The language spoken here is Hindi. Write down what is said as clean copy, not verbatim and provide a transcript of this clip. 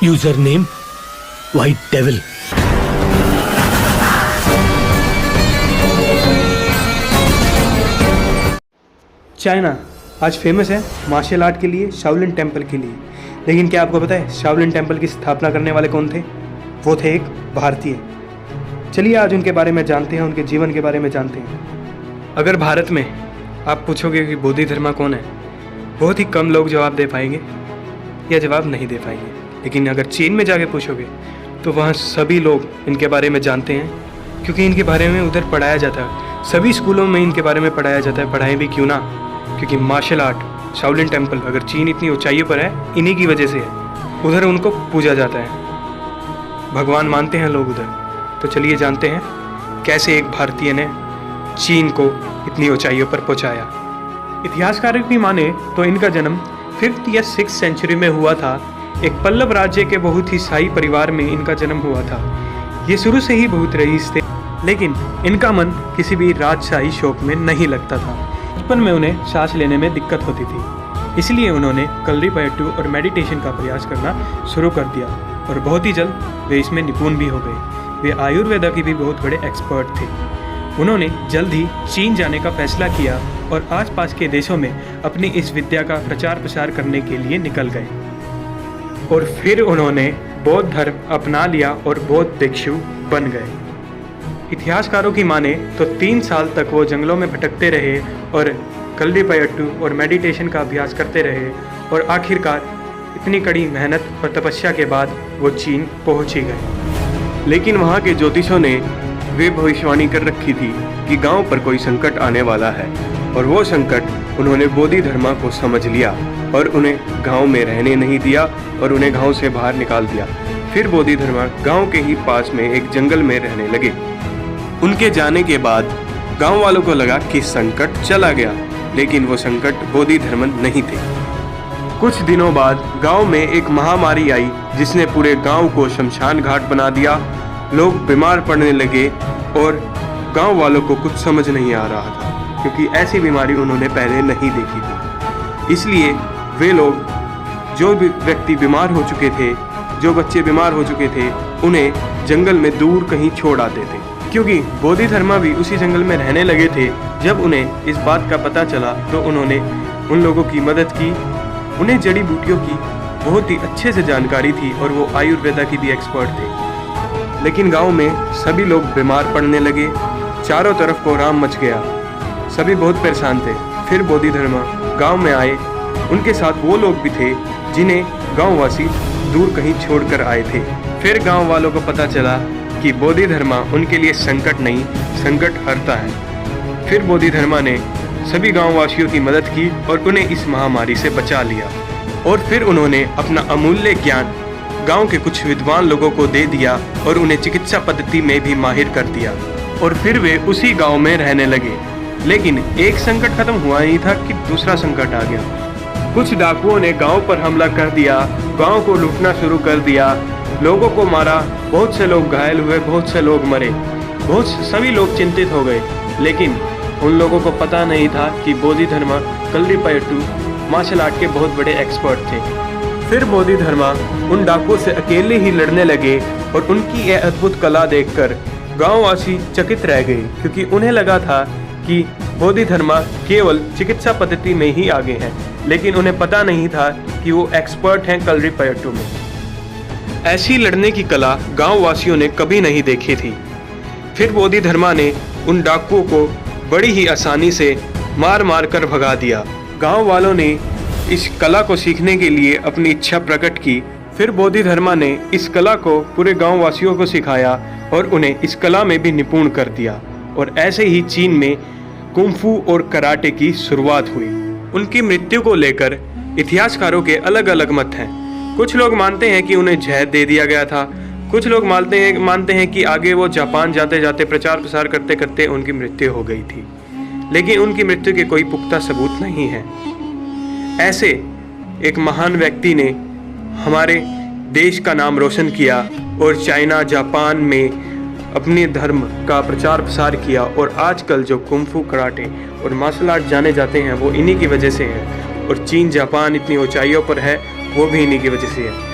User name white devil. China आज फेमस है मार्शल आर्ट के लिए, शाओलिन टेम्पल के लिए। लेकिन क्या आपको पता है शाओलिन टेम्पल की स्थापना करने वाले कौन थे? वो थे एक भारतीय। चलिए आज उनके बारे में जानते हैं, उनके जीवन के बारे में जानते हैं। अगर भारत में आप पूछोगे कि बोधि धर्मा कौन है, बहुत ही कम लोग जवाब दे पाएंगे या जवाब नहीं दे पाएंगे। लेकिन अगर चीन में जाके पूछोगे तो वहाँ सभी लोग इनके बारे में जानते हैं, क्योंकि इनके बारे में उधर पढ़ाया जाता है। सभी स्कूलों में इनके बारे में पढ़ाया जाता है। पढ़ाएं भी क्यों ना, क्योंकि मार्शल आर्ट शाओलिन टेम्पल अगर चीन इतनी ऊंचाइयों पर है, इन्हीं की वजह से है। उधर उनको पूजा जाता है, भगवान मानते हैं लोग उधर। तो चलिए जानते हैं कैसे एक भारतीय ने चीन को इतनी ऊंचाइयों पर पहुंचाया। इतिहासकारों की माने तो इनका जन्म 5th या 6th सेंचुरी में हुआ था। एक पल्लव राज्य के बहुत ही शाही परिवार में इनका जन्म हुआ था। ये शुरू से ही बहुत रईस थे, लेकिन इनका मन किसी भी राजशाही शौक में नहीं लगता था। बचपन में उन्हें सांस लेने में दिक्कत होती थी, इसलिए उन्होंने कलरीपयट्टू और मेडिटेशन का प्रयास करना शुरू कर दिया और बहुत ही जल्द वे इसमें निपुण भी हो गए। वे आयुर्वेदा के भी बहुत बड़े एक्सपर्ट थे। उन्होंने जल्द ही चीन जाने का फैसला किया और आसपास के देशों में अपनी इस विद्या का प्रचार प्रसार करने के लिए निकल गए। और फिर उन्होंने बौद्ध धर्म अपना लिया और बौद्ध भिक्षु बन गए। इतिहासकारों की माने तो 3 साल तक वो जंगलों में भटकते रहे और कलरीपयट्टू और मेडिटेशन का अभ्यास करते रहे और आखिरकार इतनी कड़ी मेहनत और तपस्या के बाद वो चीन पहुंच ही गए। लेकिन वहाँ के ज्योतिषों ने वे भविष्यवाणी कर रखी थी कि गांव पर कोई संकट आने वाला है, और वो संकट उन्होंने बोधि धर्मा को समझ लिया और उन्हें गांव में रहने नहीं दिया और उन्हें गांव से बाहर निकाल दिया। फिर बोधि धर्मा गांव के ही पास में एक जंगल में रहने लगे। उनके जाने के बाद गांव वालों को लगा कि संकट चला गया, लेकिन वो संकट बोधि धर्म नहीं थे। कुछ दिनों बाद गांव में एक महामारी आई जिसने पूरे गांव को शमशान घाट बना दिया। लोग बीमार पड़ने लगे और गांव वालों को कुछ समझ नहीं आ रहा था, क्योंकि ऐसी बीमारी उन्होंने पहले नहीं देखी थी। इसलिए वे लोग, जो भी व्यक्ति बीमार हो चुके थे, जो बच्चे बीमार हो चुके थे, उन्हें जंगल में दूर कहीं छोड़ आते थे, क्योंकि बोधि धर्मा भी उसी जंगल में रहने लगे थे। जब उन्हें इस बात का पता चला तो उन्होंने उन लोगों की मदद की। उन्हें जड़ी बूटियों की बहुत ही अच्छे से जानकारी थी और वो आयुर्वेदा की भी एक्सपर्ट थे। लेकिन गांव में सभी लोग बीमार पड़ने लगे, चारों तरफ कोहराम मच गया, सभी बहुत परेशान थे। फिर बोधि धर्मा गांव में आए। उनके साथ वो लोग भी थे जिन्हें गांववासी दूर कहीं छोड़कर आए थे। फिर गांव वालों को पता चला कि बोधि धर्मा उनके लिए संकट नहीं, संकट हरता है। फिर बोधि धर्मा ने सभी गांववासियों की मदद की और उन्हें इस महामारी से बचा लिया। और फिर उन्होंने अपना अमूल्य ज्ञान गांव के कुछ विद्वान लोगों को दे दिया और उन्हें चिकित्सा पद्धति में भी माहिर कर दिया। और फिर वे उसी गांव में रहने लगे। लेकिन एक संकट खत्म हुआ नहीं था कि दूसरा संकट आ गया। कुछ डाकुओं ने गांव पर हमला कर दिया, गांव को लूटना शुरू कर दिया, लोगों को मारा, बहुत से लोग घायल हुए, बहुत से लोग मरे, सभी लोग चिंतित हो गए। लेकिन उन लोगों को पता नहीं था कि बोधि धर्मा कलरीपयट्टू मार्शल आर्ट के बहुत बड़े एक्सपर्ट थे। फिर बोधि धर्मा उन डाकुओं से अकेले ही लड़ने लगे और उनकी यह अद्भुत कला देखकर गांववासी चकित रह गए, क्योंकि उन्हें लगा था कि बोधि धर्मा केवल चिकित्सा पद्धति में ही आगे हैं, लेकिन उन्हें पता नहीं था कि वो एक्सपर्ट हैं कलरीपयट्टू में। ऐसी लड़ने की कला गांववासियों ने कभी नहीं देखी थी। फिर बोधि धर्मा ने उन डाकुओं को बड़ी ही आसानी से मार मार कर भगा दिया। गांव वालों ने इस कला को सीखने के लिए अपनी इच्छा प्रकट की। फिर बोधि धर्मा ने इस कला को पूरे गांव वासियों को सिखाया और उन्हें इस कला में भी निपुण कर दिया। और ऐसे ही चीन में कुंफू और कराटे की शुरुआत हुई। उनकी मृत्यु को लेकर इतिहासकारों के अलग अलग मत हैं। कुछ लोग मानते हैं कि उन्हें जहर दे दिया गया था, कुछ लोग मानते हैं कि आगे वो जापान जाते जाते प्रचार प्रसार करते करते उनकी मृत्यु हो गई थी, लेकिन उनकी मृत्यु के कोई पुख्ता सबूत नहीं है। ऐसे एक महान व्यक्ति ने हमारे देश का नाम रोशन किया और चाइना, जापान में अपने धर्म का प्रचार प्रसार किया। और आजकल जो कुंफू, कराटे और मार्शल आर्ट जाने जाते हैं वो इन्हीं की वजह से है। और चीन, जापान इतनी ऊंचाइयों पर है वो भी इन्हीं की वजह से है।